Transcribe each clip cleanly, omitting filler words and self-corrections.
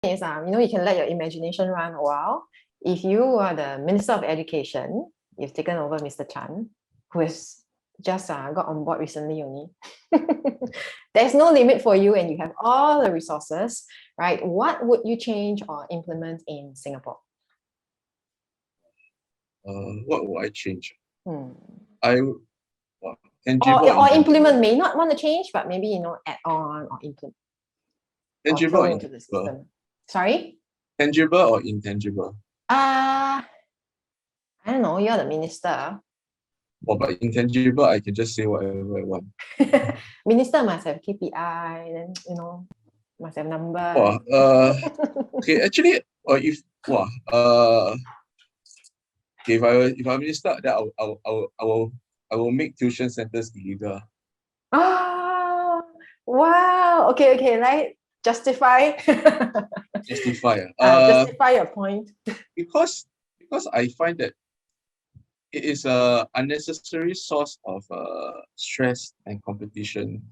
is, you can let your imagination run a while. If you are the Minister of Education, you've taken over Mr. Chan, who has just got on board recently only. There's no limit for you and you have all the resources, right? What would you change or implement in Singapore? What will I change? Tangible or implement, may not want to change, but maybe, add on or implement. Tangible or into the system. Sorry? Tangible or intangible? I don't know, you're the minister. Well, but intangible, I can just say whatever I want. Minister must have KPI, then, must have number. Okay, actually, if I'm minister, then I will make tuition centers illegal. Oh, wow. Okay, right. Justify. Justify your point. because I find that it is a unnecessary source of stress and competition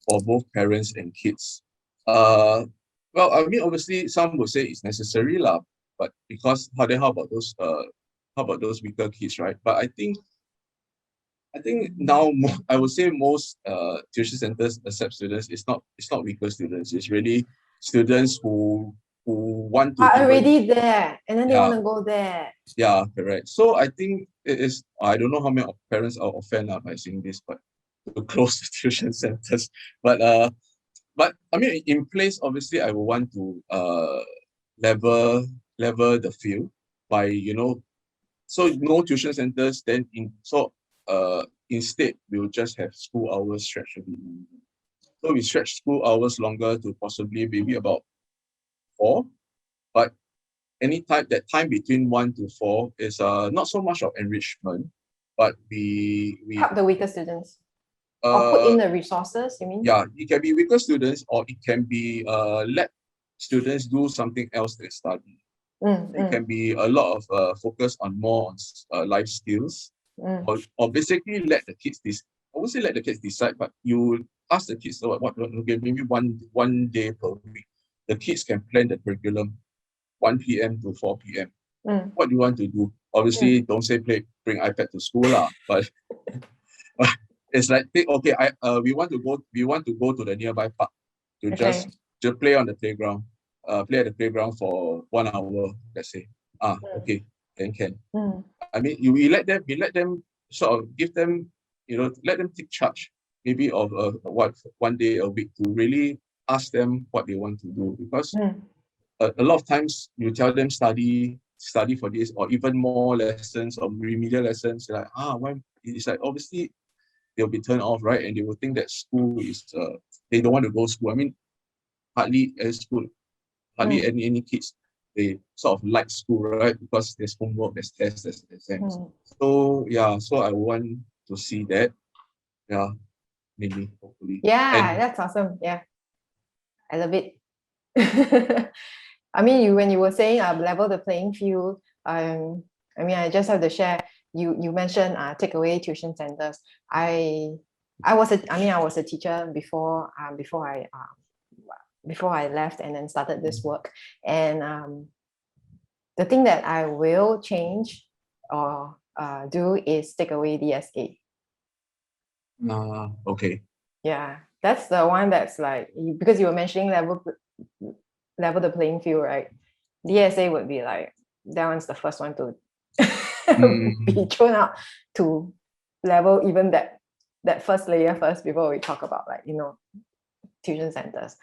for both parents and kids. Well, I mean, obviously, some would say it's necessary, lah. But because how about those weaker kids, right? But I think now I would say most tuition centers accept students. It's not weaker students. It's really students who want to are already there, and then they want to go there. Yeah, correct. So I think it is. I don't know how many parents are offended by saying this, but to close the tuition centers. But I mean, in place, obviously, I would want to level the field by so no tuition centers. Then instead we'll just have school hours stretched a bit. So we stretch school hours longer to possibly maybe about 4, but that time between 1 to 4 is not so much of enrichment, but we help the weaker students. Or put in the resources, you mean? Yeah, it can be weaker students, or it can be let students do something else they study. It can be a lot of focus on more on life skills, or basically let the kids I won't say let the kids decide, but you ask the kids maybe one day per week. The kids can plan the curriculum 1 p.m. to 4 p.m. What do you want to do? Obviously, don't say bring iPad to school, but it's like we want to go to the nearby park to just play on the playground. Play at the playground for 1 hour, let's say. Okay, then can. I mean, we let them sort of give them, let them take charge maybe of 1 day a week to really ask them what they want to do, because a lot of times you tell them study for this, or even more lessons or remedial lessons. They're like, why? It's like obviously they'll be turned off, right? And they will think that school is they don't want to go to school. I mean, hardly any kids, they sort of like school, right? Because there's homework, there's tests, there's exams. So I want to see that. Yeah, maybe, hopefully. Yeah, that's awesome. Yeah, I love it. I mean, when you were saying level the playing field, I mean, I just have to share. You mentioned take away tuition centers. I was a teacher before I left and then started this work. And the thing that I will change or do is take away DSA. Okay. Yeah, that's the one that's like, because you were mentioning level the playing field, right? DSA would be like, that one's the first one to be thrown out to level even that first layer first before we talk about tuition centers.